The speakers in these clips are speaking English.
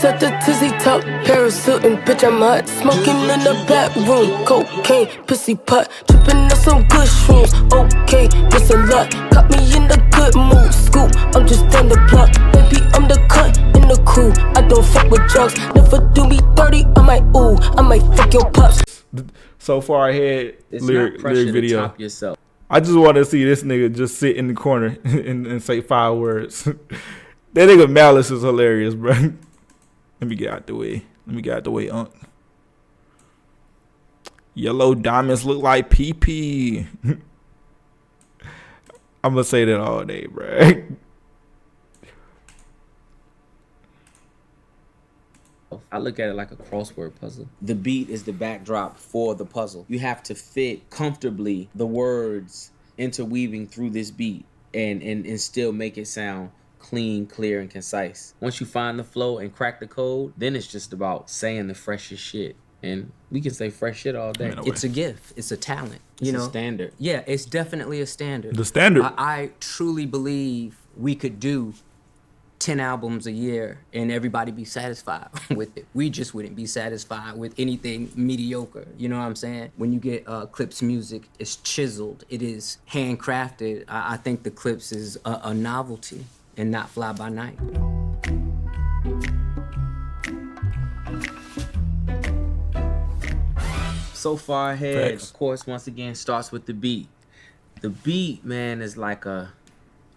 Ice at the tizzy top, parasuiting, bitch, I'm hot. Smoking in the back room, cocaine, pussy pot. Tripping on some good shrooms, okay, that's a lot. Got me in the good mood, scoop, I'm just on the block. Baby, I'm the cut in the cool, I don't fuck with drugs. Never do me dirty, I might fuck your pops. So far ahead, lyric video. Top yourself. I just want to see this nigga just sit in the corner and say 5 words. That nigga Malice is hilarious, bro. Let me get out the way. Yellow diamonds look like pee-pee. I'm gonna say that all day, bro. I look at it like a crossword puzzle. The beat is the backdrop for the puzzle. You have to fit comfortably the words interweaving through this beat and still make it sound clean, clear, and concise. Once you find the flow and crack the code, then it's just about saying the freshest shit. And we can say fresh shit all day. It's a gift. It's a talent. It's a standard. Yeah, it's definitely a standard. The standard. I truly believe we could do 10 albums a year and everybody be satisfied with it. We just wouldn't be satisfied with anything mediocre. You know what I'm saying? When you get Clipse music, it's chiseled. It is handcrafted. I think the Clipse is a novelty and not fly by night. So far ahead, Thanks. of course, once again, starts with the beat. The beat, man, is like a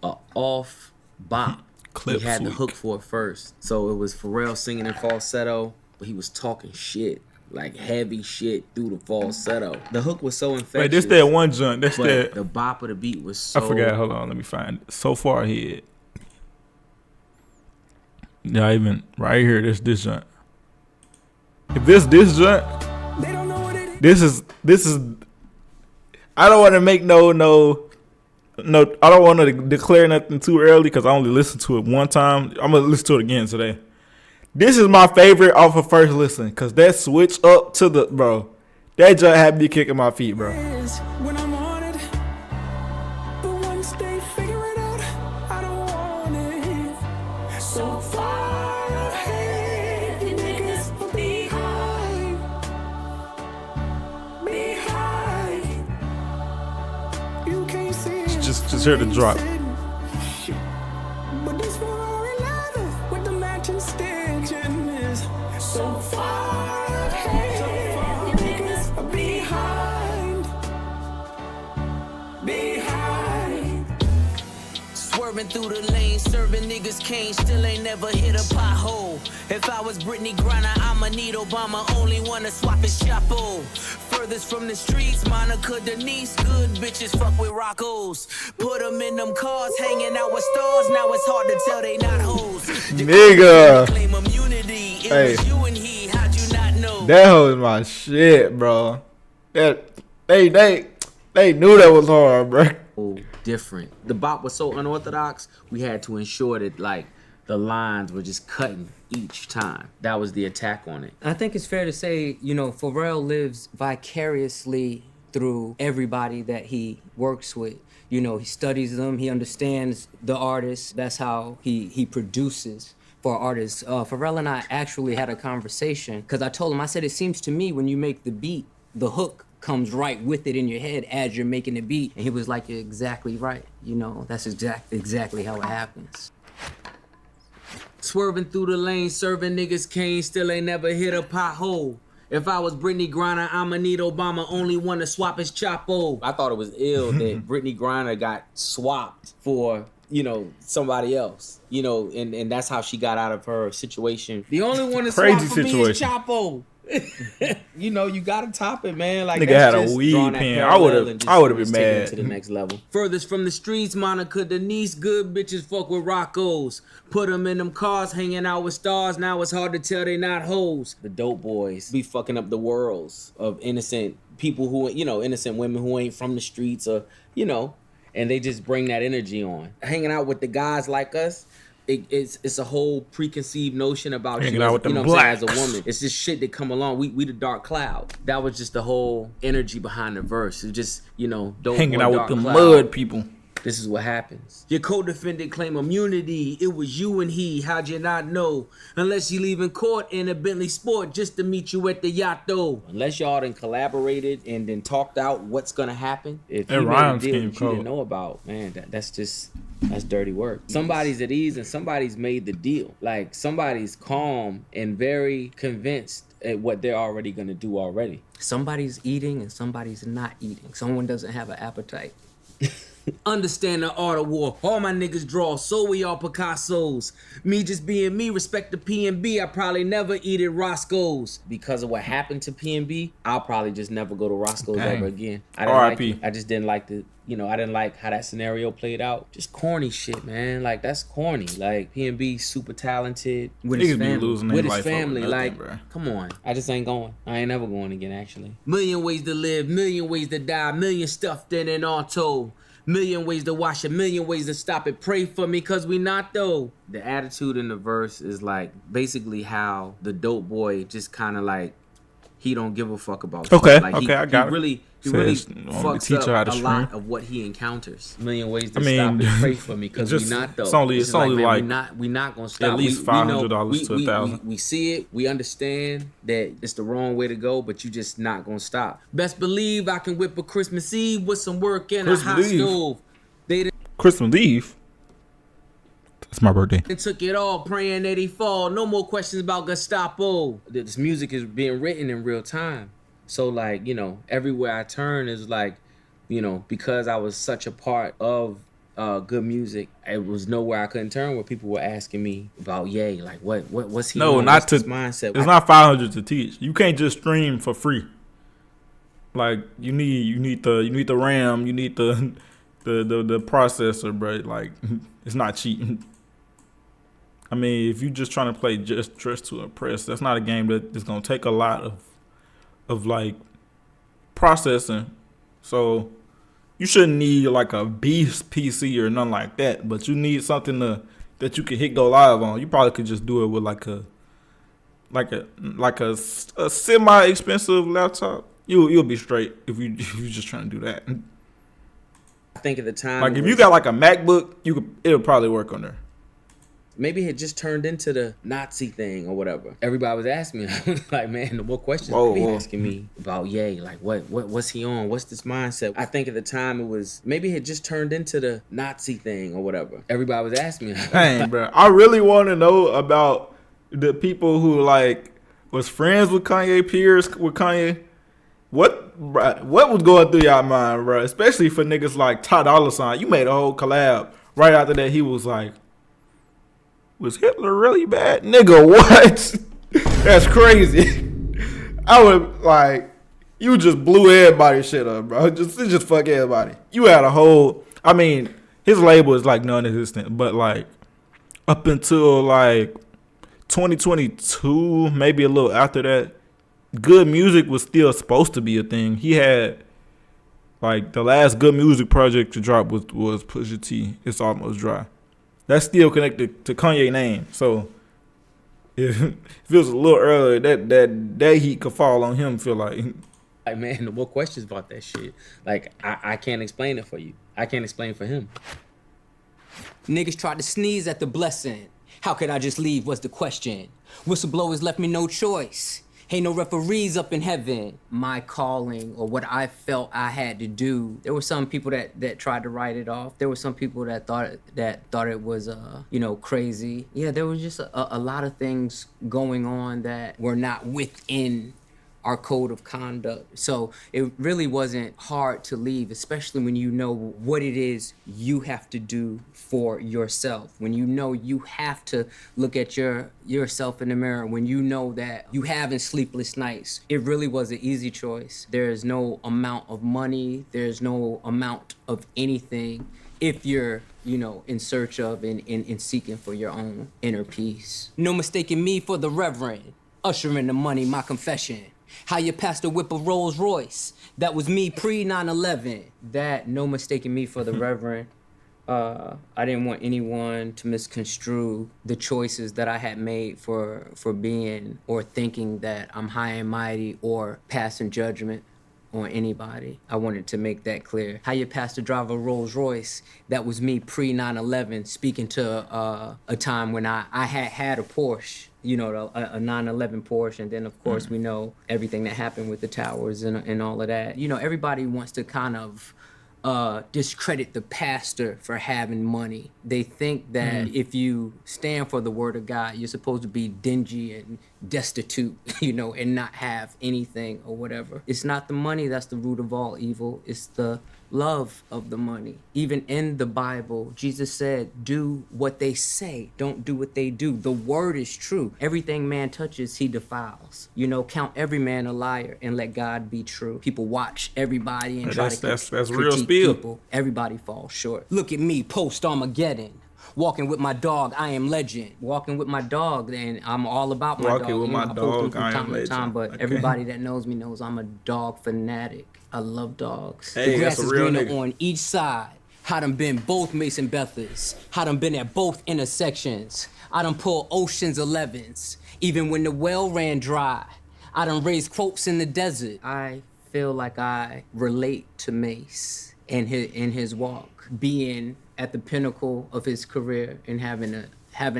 off bop. Clipse He had the week. hook for it first. So it was Pharrell singing in falsetto, but he was talking shit, like heavy shit through the falsetto. The hook was so infectious. Wait, this that one joint. That's but that. the bop of the beat was so... I forgot. Hold on. Let me find it. So far ahead. Yeah, even right here. This joint. If this joint. This is. I don't want to make no. I don't want to declare nothing too early because I only listened to it one time. I'm gonna listen to it again today. This is my favorite off of first listen because that switch up to the bro. That joint had me kicking my feet, bro. When I'm on it, but once they figure it out, I don't want it. So far ahead, you niggas are behind. You can't see it. Just hear the drop. But this Ferrari leather with the matching stitching is so far ahead. You niggas are behind. Swerving through the lane, serving niggas cane, still ain't never hit a pothole. If I was Brittany Griner, I'ma need Obama, only wanna swap his chapeau. Furthest from the streets, Monica Denise, good bitches fuck with Roccos. Put them in them cars, hanging out with stars, now it's hard to tell they not hoes. Nigga. Claim immunity, it Hey. was you and he, how'd you not know? That hoe is my shit, bro. That they knew that was hard, bro. different. The bop was so unorthodox, we had to ensure that like the lines were just cutting each time. That was the attack on it. I think it's fair to say, you know, Pharrell lives vicariously through everybody that he works with. You know, he studies them, he understands the artists. That's how he produces for artists. Pharrell and I actually had a conversation because I told him, I said, it seems to me when you make the beat, the hook comes right with it in your head as you're making the beat. And he was like, you're exactly right. You know, that's exactly how it happens. Swerving through the lane, serving niggas cane, still ain't never hit a pothole. If I was Brittany Griner, I'ma need Obama, only one to swap his chapo. I thought it was ill that Brittany Griner got swapped for, you know, somebody else. You know, and that's how she got out of her situation. The only one to swap for me is Chapo. You know, you gotta top it, man. Like, nigga had a weed pen. I would have been mad. To the next level. Furthest from the streets, Monica Denise, good bitches fuck with Roccos. Put them in them cars, hanging out with stars. Now it's hard to tell they not hoes. The dope boys be fucking up the worlds of innocent people who, you know, innocent women who ain't from the streets, or, you know, and they just bring that energy on. Hanging out with the guys like us. It's a whole preconceived notion about you, out with you them know what I'm saying, as a blacks. woman. It's just shit that come along. We the dark cloud. That was just the whole energy behind the verse. It's just, you know, don't Hanging out with dark the cloud. mud people. This is what happens. Your co-defendant claim immunity. It was you and he. How'd you not know? Unless you leave in court in a Bentley Sport just to meet you at the yacht though. Unless y'all done collaborated and then talked out what's gonna happen. If That you made a rhyme deal scheme that you didn't cold. know about, man, that's dirty work. Somebody's at ease and somebody's made the deal. Like somebody's calm and very convinced at what they're already gonna do already. Somebody's eating and somebody's not eating. Someone doesn't have an appetite. Understand the art of war. All my niggas draw, so we all Picassos. Me just being me, respect the P&B. I probably never eat at Roscoe's. Because of what happened to P&B, I'll probably just never go to Roscoe's Dang. ever again. I didn't R.I.P. like it. I just didn't like the, I didn't like how that scenario played out. Just corny shit, man. Like, that's corny. Like, P&B super talented. With his Niggas be family. losing their With his life family, over nothing, like, bro. come on. I just ain't going. I ain't never going again, actually. Million ways to live, million ways to die, million stuffed in an auto. Million ways to wash it, million ways to stop it. Pray for me, cause we not though. The attitude in the verse is like basically how the dope boy just kind of like he don't give a fuck about Okay, shit. Like okay, I got it. He really Says, want me to fucks teach her how up to a lot stream? of what he encounters. Million ways to I mean, stop it. Pray for me, cause we just- not though. it's only just like man, we not gonna stop. at least We know- $500 to we- $1,000. We see it. We understand that it's the wrong way to go, but you just not gonna stop. Best believe I can whip a Christmas Eve with some work and a Christmas hot Eve? stove. They Christmas Eve. That's my birthday. done took it all, praying that he fall. No more questions about Gestapo. This music is being written in real time. So like, everywhere I turn is like, because I was such a part of good music, it was nowhere I couldn't turn where people were asking me about Ye. Like what's he No, on? not What's to. his mindset. It's not 500 to teach. You can't just stream for free. Like you need the RAM. You need the processor, bro. Like it's not cheap. I mean, if you just trying to play just to impress, that's not a game that is gonna take a lot of like processing. So you shouldn't need like a beast PC or nothing like that. But you need something that you can hit go live on. You probably could just do it with like a semi expensive laptop. You'll be straight if you just trying to do that. I think at the time, Like if you got like a MacBook, it'll probably work on there. maybe it had just turned into the Nazi thing or whatever. Everybody was asking me, I was like, man, what questions Whoa, be whoa. asking me about Ye? Like, what's he on? What's this mindset? I think at the time it was, maybe it had just turned into the Nazi thing or whatever. Everybody was asking me. Dang, bro. I really want to know about the people who like was friends with Kanye, peers with Kanye. What was going through y'all mind, bro? Especially for niggas like Ty Dolla $ign. You made a whole collab. Right after that, he was like, was Hitler really bad? Nigga, what? That's crazy. I would like, you just blew everybody's shit up, bro. Just fuck everybody. You had a whole, I mean, his label is like non-existent, but like up until like 2022, maybe a little after that, good music was still supposed to be a thing. He had like the last good music project to drop was Pusha T. It's Almost Dry. That's still connected to Kanye name. So if it was a little earlier, that heat could fall on him. Feel like man, what questions about that shit? Like, I can't explain it for you. I can't explain it for him. Niggas tried to sneeze at the blessing. How could I just leave was the question. Whistleblowers left me no choice. Ain't no referees up in heaven. My calling or what I felt I had to do. There were some people that tried to write it off. There were some people that thought it was crazy. Yeah, there was just a lot of things going on that were not within our code of conduct. So it really wasn't hard to leave, especially when you know what it is you have to do for yourself. When you know you have to look at yourself in the mirror, when you know that you having sleepless nights. It really was an easy choice. There's no amount of money, there's no amount of anything if you're in search of and seeking for your own inner peace. No mistaking me for the reverend, ushering the money, my confession. How your pastor whip a Rolls Royce. That was me pre 9/11. That no mistaking me for the reverend. I didn't want anyone to misconstrue the choices that I had made for being or thinking that I'm high and mighty or passing judgment on anybody. I wanted to make that clear. How your pastor drive a Rolls Royce? That was me pre 9/11, speaking to a time when I had a Porsche. You know, a 9/11 Porsche, and then of course we know everything that happened with the towers and all of that. You know, everybody wants to kind of discredit the pastor for having money. They think that if you stand for the word of God, you're supposed to be dingy and destitute, you know, and not have anything or whatever. It's not the money that's the root of all evil. It's the love of the money. Even in the Bible, Jesus said, do what they say, don't do what they do. The word is true. Everything man touches, he defiles. You know, count every man a liar and let God be true. People watch everybody and try to that's real critique spill. people. Everybody falls short. Look at me, post-Armageddon. Walking with my dog, I am legend. Walking with my dog, and I'm all about my Walking dog. with You know, my I post dog, them from I am time to legend. time, but Okay. everybody that knows me knows I'm a dog fanatic. I love dogs. Hey, The grass that's a is real greener nigga. on each side. I done been both Mason Bethers. I done been at both intersections. I done pulled Ocean's 11s, even when the well ran dry. I done raised quotes in the desert. I feel like I relate to Mace in his walk, being at the pinnacle of his career and having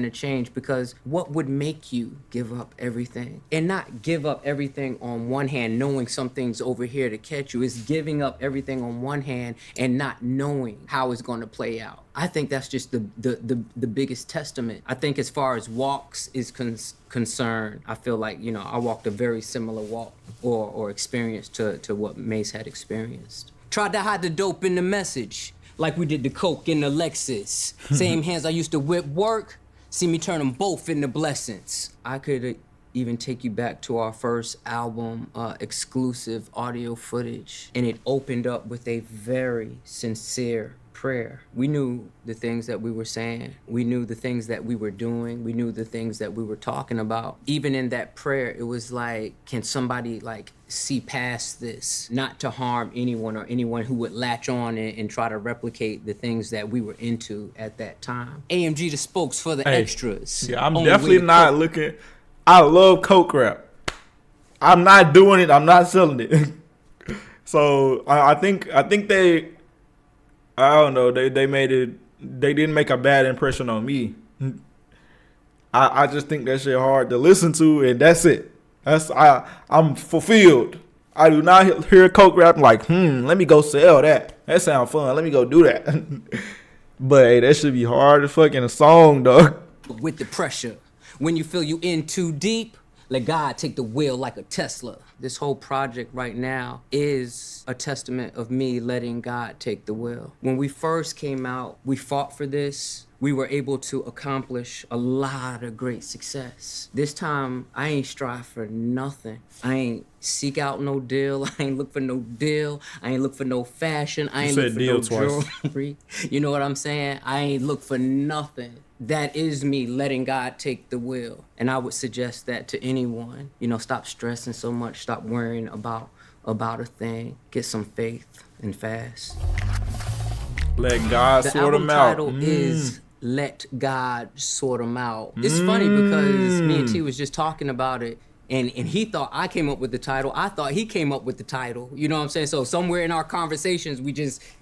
a change, because what would make you give up everything? And not give up everything on one hand, knowing something's over here to catch you, is giving up everything on one hand and not knowing how it's going to play out. I think that's just the biggest testament. I think as far as walks is concerned, I feel like, you know, I walked a very similar walk or experience to what Mace had experienced. Tried to hide the dope in the message, like we did the coke in the Lexus. Same hands I used to whip work, see me turn them both into blessings. I could even take you back to our first album, exclusive audio footage, and it opened up with a very sincere prayer. We knew the things that we were saying. We knew the things that we were doing. We knew the things that we were talking about. Even in that prayer, it was like, can somebody like see past this? Not to harm anyone or anyone who would latch on and try to replicate the things that we were into at that time. AMG the spokes for the Hey, extras. Yeah, I'm Only way definitely to not cope. looking. I love coke rap. I'm not doing it. I'm not selling it. So I think they, I don't know. They made it. They didn't make a bad impression on me. I just think that shit hard to listen to, and that's it. I'm fulfilled. I do not hear coke rap like, let me go sell that. That sound fun. Let me go do that. But hey, that should be hard as fucking a song, dog. With the pressure. When you feel you in too deep, let God take the wheel like a Tesla. This whole project right now is a testament of me letting God take the wheel. When we first came out, we fought for this. We were able to accomplish a lot of great success. This time, I ain't strive for nothing. I ain't seek out no deal. I ain't look for no deal. I ain't look for no fashion. I ain't look for no jewelry. You know what I'm saying? I ain't look for nothing. That is me letting God take the wheel. And I would suggest that to anyone. You know, stop stressing so much. Stop worrying about a thing. Get some faith and fast. Let God The sort album them out. title is Let God Sort 'Em Out. It's funny because me and T was just talking about it, and he thought I came up with the title. I thought he came up with the title. You know what I'm saying? So somewhere in our conversations,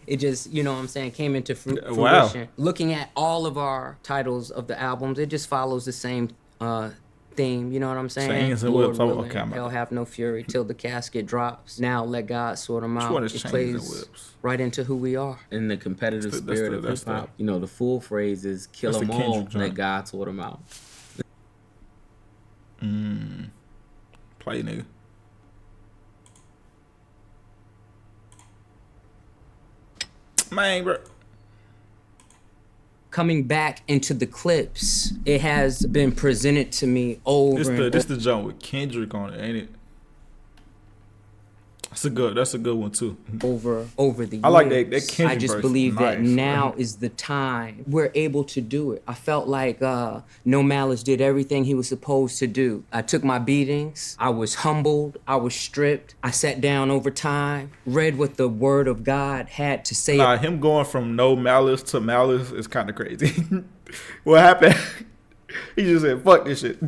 it just, you know what I'm saying, came into fruition. Wow. Looking at all of our titles of the albums, it just follows the same theme, you know what I'm saying? Chains and Lord whips. Oh, willing, okay, I'm hell have no fury till the casket drops. Now let God sort 'em out. one is It chains and plays whips? right into who we are. In the competitive That's spirit the- of that's hip hop, the- you know, the full phrase is kill That's the them all, Kendrick let joint. God sort them out. Play, nigga. Man, bro. Coming back into the clips, it has been presented to me over This the joint with Kendrick on it, ain't it? That's a good one too. over the years. I like that Kendrick I just verse. believe that Nice. now is the time we're able to do it. I felt like No Malice did everything he was supposed to do. I took my beatings. I was humbled. I was stripped. I sat down over time, read what the word of God had to say. Nah, him going from no malice to malice is kind of crazy. What happened? He just said, "Fuck this shit."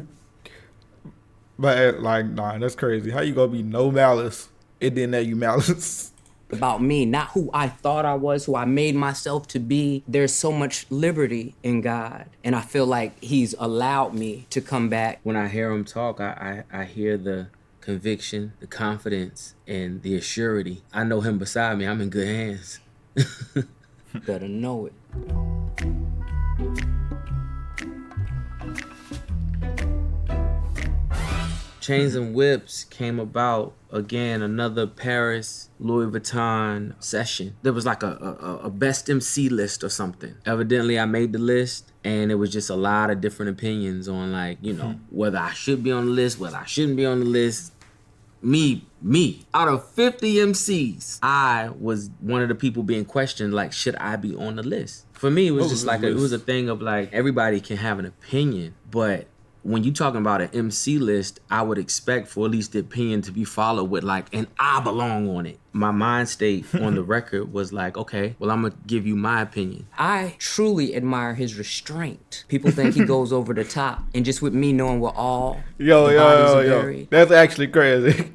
But like, nah, that's crazy. How you gonna be no malice And then that you malice. About me, not who I thought I was, who I made myself to be. There's so much liberty in God, and I feel like he's allowed me to come back. When I hear him talk, I hear the conviction, the confidence, and the assurity. I know him beside me. I'm in good hands. Better know it. Chains and Whips came about, again, another Paris Louis Vuitton session. There was like a best MC list or something. Evidently, I made the list, and it was just a lot of different opinions on, like, you know, whether I should be on the list, whether I shouldn't be on the list. Me. Out of 50 MCs, I was one of the people being questioned, like, should I be on the list? For me, it was just like, it was a thing of, like, everybody can have an opinion, but when you talking about an MC list, I would expect for at least the opinion to be followed with like, and I belong on it. My mind state on the record was like, okay, well, I'm gonna give you my opinion. I truly admire his restraint. People think he goes over the top, and just with me knowing we're all Yo. That's actually crazy.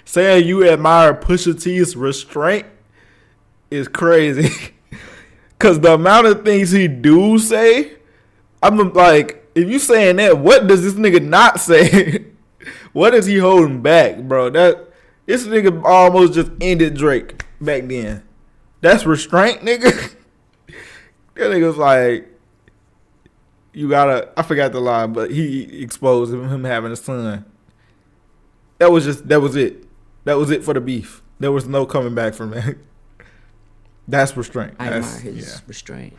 Saying you admire Pusha T's restraint is crazy. Cause the amount of things he do say, I'm like, if you saying that, what does this nigga not say? What is he holding back, bro? This nigga almost just ended Drake back then. That's restraint, nigga. That nigga's like, you gotta, I forgot the line, but he exposed him having a son. That was it. That was it for the beef. There was no coming back from that. That's restraint. I admire his restraint.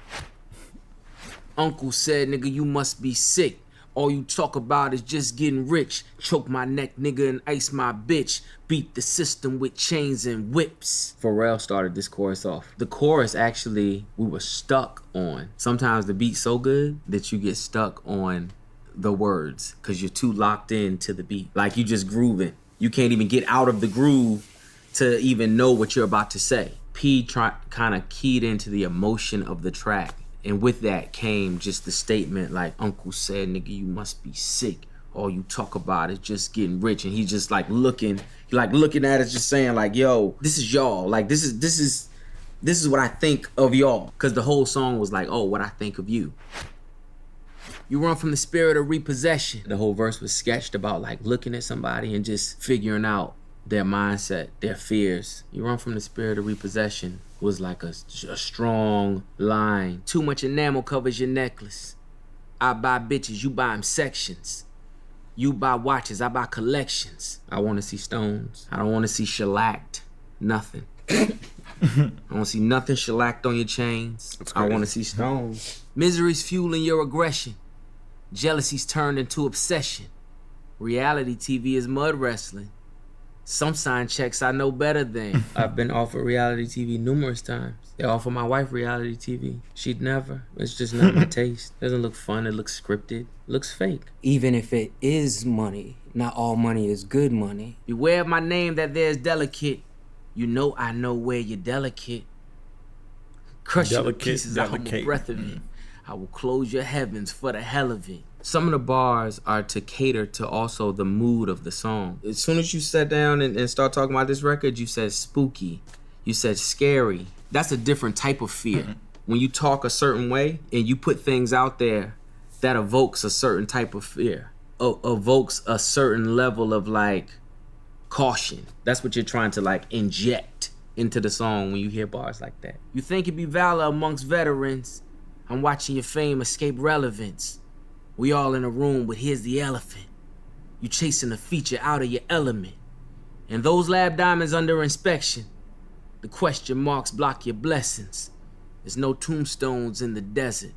Uncle said, nigga, you must be sick. All you talk about is just getting rich. Choke my neck, nigga, and ice my bitch. Beat the system with chains and whips. Pharrell started this chorus off. The chorus, actually, we were stuck on. Sometimes the beat's so good that you get stuck on the words because you're too locked into the beat. Like you just grooving. You can't even get out of the groove to even know what you're about to say. P kind of keyed into the emotion of the track. And with that came just the statement like, Uncle said, nigga, you must be sick. All you talk about is just getting rich. And he's just like looking at us, just saying like, yo, this is y'all. Like, this is what I think of y'all. Because the whole song was like, oh, what I think of you. You run from the spirit of repossession. The whole verse was sketched about like looking at somebody and just figuring out their mindset, their fears. You run from the spirit of repossession was like a strong line. Too much enamel covers your necklace. I buy bitches, you buy them sections. You buy watches, I buy collections. I want to see stones. I don't want to see shellacked. Nothing. I don't see nothing shellacked on your chains. I want to see stones. Misery's fueling your aggression. Jealousy's turned into obsession. Reality TV is mud wrestling. Some sign checks I know better than. I've been offered reality TV numerous times. They offer my wife reality TV. She'd never. It's just not my taste. Doesn't look fun. It looks scripted. It looks fake. Even if it is money, not all money is good money. Beware of my name that there's delicate. You know I know where you're delicate. Crush you to pieces, I hold a breath of it. I will close your heavens for the hell of it. Some of the bars are to cater to also the mood of the song. As soon as you sat down and start talking about this record, you said spooky. You said scary. That's a different type of fear. When you talk a certain way and you put things out there, that evokes a certain type of fear. Evokes a certain level of like caution. That's what you're trying to like inject into the song when you hear bars like that. You think it'd be valor amongst veterans. I'm watching your fame escape relevance. We all in a room, but here's the elephant. You chasing a feature out of your element. And those lab diamonds under inspection. The question marks block your blessings. There's no tombstones in the desert.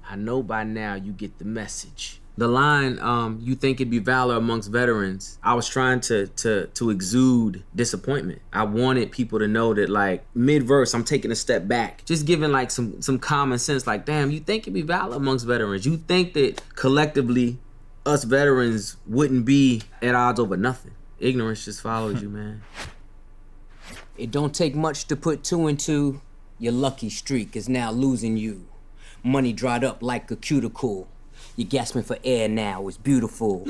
I know by now you get the message. The line, you think it'd be valor amongst veterans, I was trying to exude disappointment. I wanted people to know that like mid-verse, I'm taking a step back. Just giving like some common sense, like, damn, you think it'd be valor amongst veterans. You think that collectively us veterans wouldn't be at odds over nothing. Ignorance just follows you, man. It don't take much to put two and two. Your lucky streak is now losing you. Money dried up like a cuticle. You're gasping for air now, it's beautiful.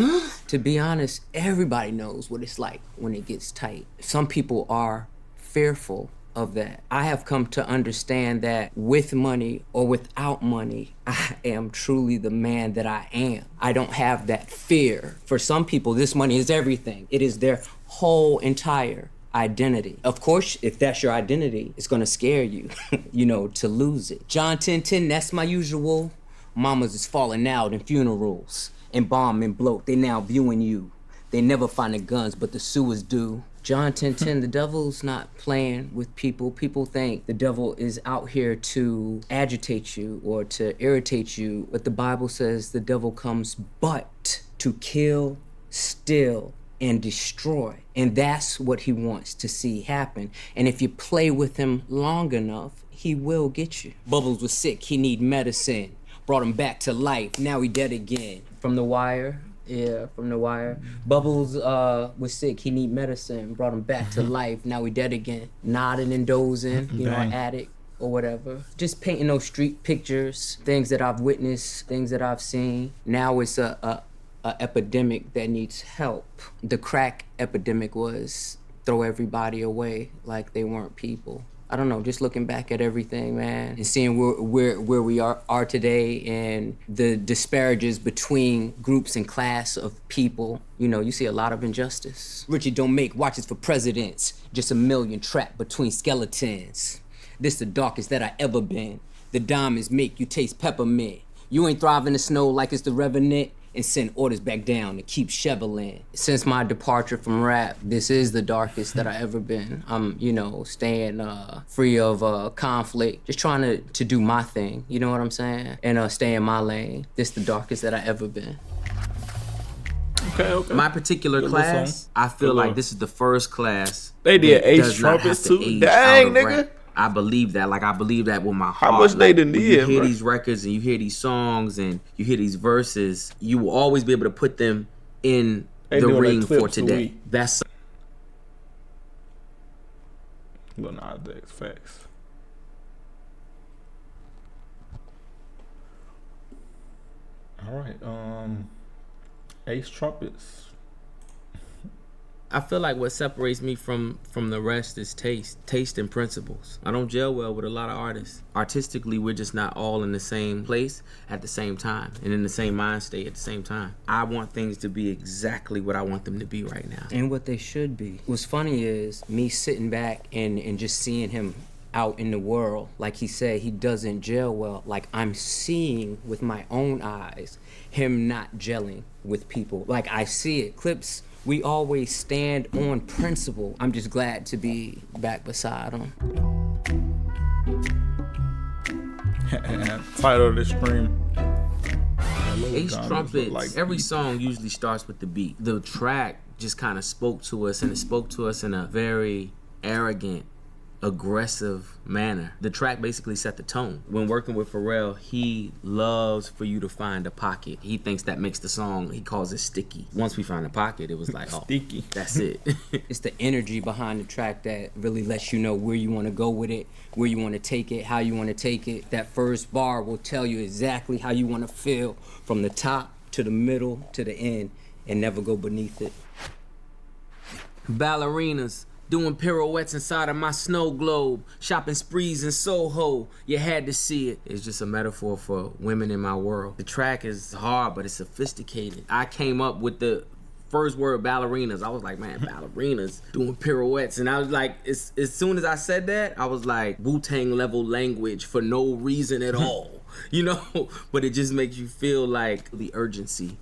To be honest, everybody knows what it's like when it gets tight. Some people are fearful of that. I have come to understand that with money or without money, I am truly the man that I am. I don't have that fear. For some people, this money is everything. It is their whole entire identity. Of course, if that's your identity, it's gonna scare you, to lose it. John 10:10, that's my usual. Mamas is falling out in funerals and bomb and bloat. They now viewing you. They never find the guns, but the sewers do. John 10:10, the devil's not playing with people. People think the devil is out here to agitate you or to irritate you, but the Bible says the devil comes but to kill, steal, and destroy. And that's what he wants to see happen. And if you play with him long enough, he will get you. Bubbles was sick, he need medicine. Brought him back to life, now he dead again. From The Wire. Yeah, from The Wire. Bubbles was sick, he need medicine. Brought him back to life, now he dead again. Nodding and dozing, an addict or whatever. Just painting those street pictures, things that I've witnessed, things that I've seen. Now it's a epidemic that needs help. The crack epidemic was throw everybody away like they weren't people. I don't know, just looking back at everything, man, and seeing where we are today and the disparages between groups and class of people, you see a lot of injustice. Richie don't make watches for presidents, just a million trapped between skeletons. This the darkest that I ever been. The diamonds make you taste peppermint. You ain't thriving the snow like it's the Revenant, and send orders back down to keep shoveling. Since my departure from rap, this is the darkest that I ever been. I'm, staying free of conflict, just trying to do my thing, you know what I'm saying? And stay in my lane. This the darkest that I ever been. Okay. My particular class, I feel like this is the first class. They did that Ace does not Trumpets have to too? age Dang, out of nigga. rap. I believe that. I believe that with my heart. How much they done when did, you hear bro? these records and you hear these songs and you hear these verses, you will always be able to put them in They the doing that ring clip for too today. weak. That's Well, nah, that's facts. All right. Ace Trumpets. I feel like what separates me from the rest is taste and principles. I don't gel well with a lot of artists. Artistically, we're just not all in the same place at the same time and in the same mind state at the same time. I want things to be exactly what I want them to be right now. And what they should be. What's funny is me sitting back and just seeing him out in the world. Like he said, he doesn't gel well. Like I'm seeing with my own eyes him not gelling with people. Like I see it. Clipse, we always stand on principle. I'm just glad to be back beside him. Title of the stream. Ace Trumpets, like every beat. song usually starts with the beat. The track just kind of spoke to us, and it spoke to us in a very arrogant, aggressive manner. The track basically set the tone. When working with Pharrell, he loves for you to find a pocket. He thinks that makes the song, he calls it sticky. Once we find a pocket, it was like, oh, Sticky. that's it. It's the energy behind the track that really lets you know where you want to go with it, where you want to take it, how you want to take it. That first bar will tell you exactly how you want to feel from the top to the middle to the end and never go beneath it. Ballerinas doing pirouettes inside of my snow globe, shopping sprees in Soho, you had to see it. It's just a metaphor for women in my world. The track is hard, but it's sophisticated. I came up with the first word ballerinas. I was like, man, ballerinas doing pirouettes. And I was like, as soon as I said that, I was like, Wu-Tang level language for no reason at all, But it just makes you feel like the urgency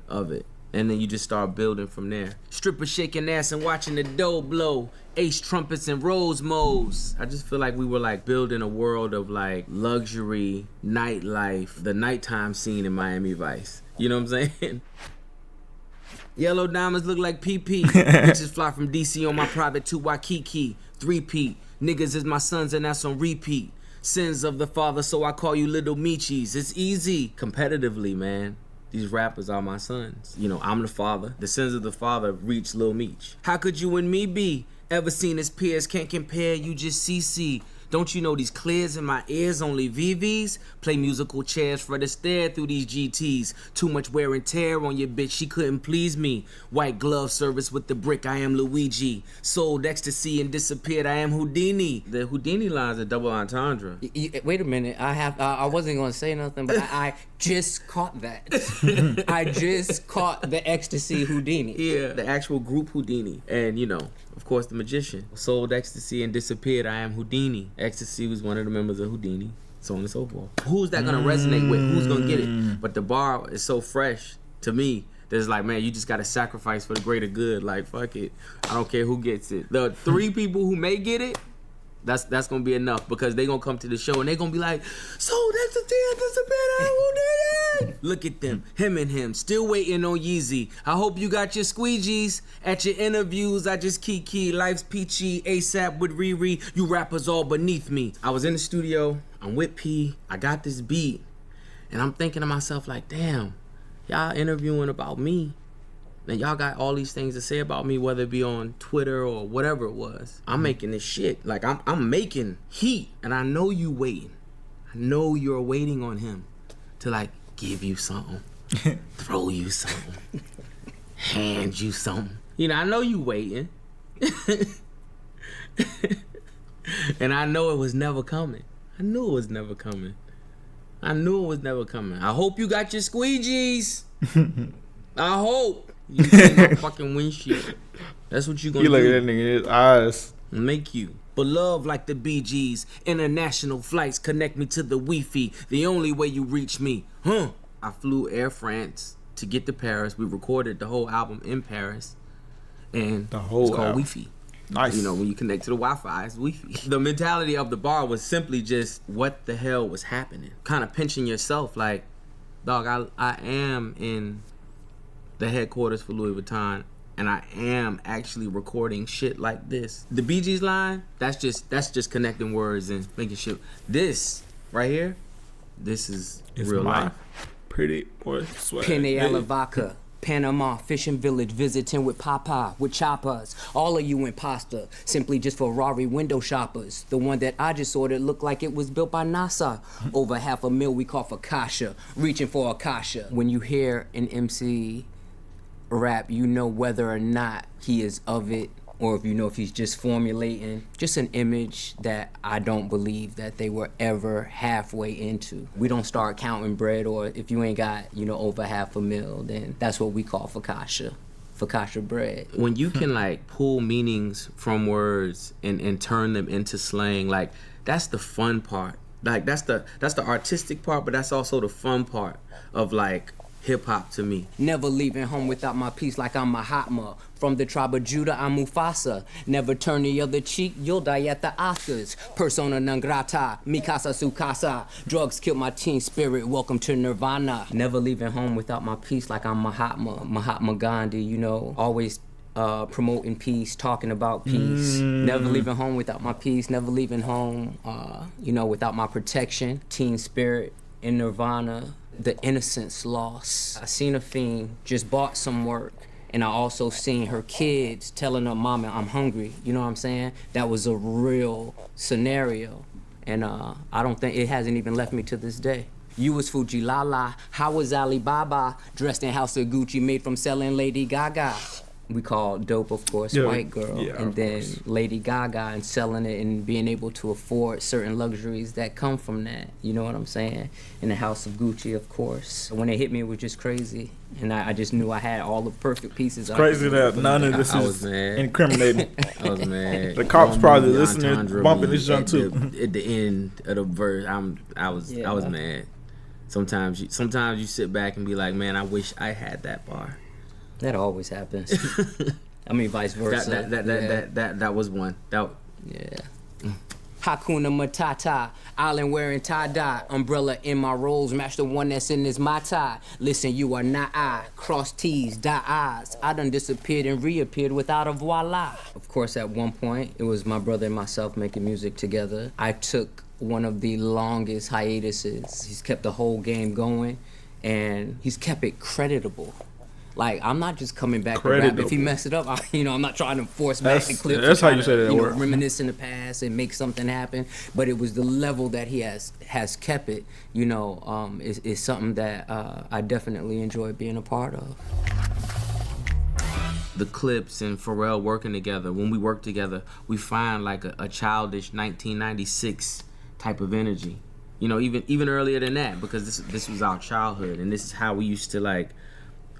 of it. And then you just start building from there. Stripper shaking ass and watching the dough blow. Ace Trumpets and Rose Mo's. I just feel like we were like building a world of like luxury, nightlife, the nighttime scene in Miami Vice. You know what I'm saying? Yellow diamonds look like PP. Bitches fly from DC on my private to Waikiki. 3P. Niggas is my sons and that's on repeat. Sins of the father, so I call you little Michis. It's easy. Competitively, man. These rappers are my sons. I'm the father. The sins of the father reach Lil Meech. How could you and me be? Ever seen his peers? Can't compare, you just CC. Don't you know these clears in my ears only VVs? Play musical chairs for the stare through these GTs. Too much wear and tear on your bitch, she couldn't please me. White glove service with the brick, I am Luigi. Sold ecstasy and disappeared, I am Houdini. The Houdini line's a double entendre. Wait a minute, I wasn't gonna say nothing, but I just caught that. I just caught the ecstasy Houdini. Yeah, the actual group Houdini. And you know, of course, the magician. Sold ecstasy and disappeared, I am Houdini. Ecstasy was one of the members of Houdini. So on and so forth. Who's that gonna resonate with? Who's gonna get it? But the bar is so fresh to me. There's like, man, you just gotta sacrifice for the greater good. Like, fuck it. I don't care who gets it. The 3 people who may get it, that's gonna be enough, because they gonna come to the show and they gonna be like, so that's a look at them, him and him, still waiting on Yeezy. I hope you got your squeegees at your interviews. I just kiki, life's peachy, ASAP with Riri. You rappers all beneath me. I was in the studio, I'm with P, I got this beat, and I'm thinking to myself like, damn, y'all interviewing about me. And y'all got all these things to say about me, whether it be on Twitter or whatever it was. I'm making this shit. Like, I'm making heat. And I know you waiting. I know you're waiting on him to, like, give you something. Throw you something. Hand you something. You know, I know you waiting. And I know it was never coming. I knew it was never coming. I hope you got your squeegees. I hope. You see my fucking windshield. That's what you gonna do. You look at that nigga in his eyes. Make you. Beloved like the BGs. International flights connect me to the Wi-Fi. The only way you reach me. I flew Air France to get to Paris. We recorded the whole album in Paris. And The whole it's called album. Wi-Fi. Nice. You know, when you connect to the Wi-Fi, it's Wi-Fi. The mentality of the bar was simply just, what the hell was happening? Kind of pinching yourself like, dog, I am in the headquarters for Louis Vuitton, and I am actually recording shit like this. The Bee Gees line, that's just connecting words and making shit. This right here, this is It's real my life. pretty boy swag. Pene Alavaca, Panama, fishing village, visiting with Papa, with choppers. All of you imposter, simply just Ferrari window shoppers. The one that I just ordered looked like it was built by NASA. Over $500,000 we call for Kasha, reaching for Akasha. When you hear an MC rap, you know whether or not he is of it, or if you know if he's just formulating just an image that I don't believe that they were ever halfway into. We don't start counting bread, or if you ain't got, you know, over $500,000, then that's what we call fakasha bread. When you can like pull meanings from words and turn them into slang, like that's the fun part. Like that's the artistic part, but that's also the fun part of like hip-hop to me. Never leaving home without my piece like I'm Mahatma. From the tribe of Judah, I'm Mufasa. Never turn the other cheek, you'll die at the Oscars. Persona non grata, Mikasa Sukasa. Drugs killed my teen spirit, welcome to Nirvana. Never leaving home without my piece like I'm Mahatma Gandhi, you know, always promoting peace, talking about peace. Never leaving home without my peace, never leaving home, you know, without my protection. Teen spirit in Nirvana. The innocence lost. I seen a fiend just bought some work, and I also seen her kids telling her mama, I'm hungry. You know what I'm saying? That was a real scenario, and I don't think it hasn't even left me to this day. You was Fuji Lala, how was Alibaba? Dressed in House of Gucci, made from selling Lady Gaga. We call dope, of course, Yeah, white girl, yeah, and of then course. Lady Gaga, and selling it and being able to afford certain luxuries that come from that. You know what I'm saying? In the House of Gucci, of course. When it hit me, it was just crazy, and I just knew I had all the perfect pieces. Crazy that none of this I is was mad. incriminating. I was mad. The cops probably Double listening, entendre bumping me this junk at too. At the end of the verse, I was mad. Sometimes you sit back and be like, man, I wish I had that bar. That always happens. I mean, vice versa. That was one. Yeah. Hakuna Matata, island wearing tie-dye, umbrella in my rolls, match the one that's in his my tie. Listen, you are not I, cross T's, dot I's. I done disappeared and reappeared without a voila. Of course, at one point, it was my brother and myself making music together. I took one of the longest hiatuses. He's kept the whole game going, and he's kept it creditable. Like, I'm not just coming back to rap. If he mess it up, I'm not trying to force back the clips. That's how you say that word. Reminisce in the past and make something happen. But it was the level that he has kept it, is something that I definitely enjoy being a part of. The Clipse and Pharrell working together, when we work together, we find like a childish 1996 type of energy. Even earlier than that, because this was our childhood, and this is how we used to like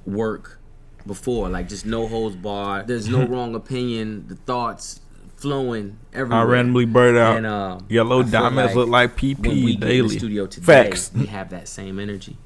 work before, like just no holds barred. There's no wrong opinion. The thoughts flowing everywhere. I randomly blurt out. And, Yellow diamonds look like PP when we daily. get in the studio today, Facts. we have that same energy.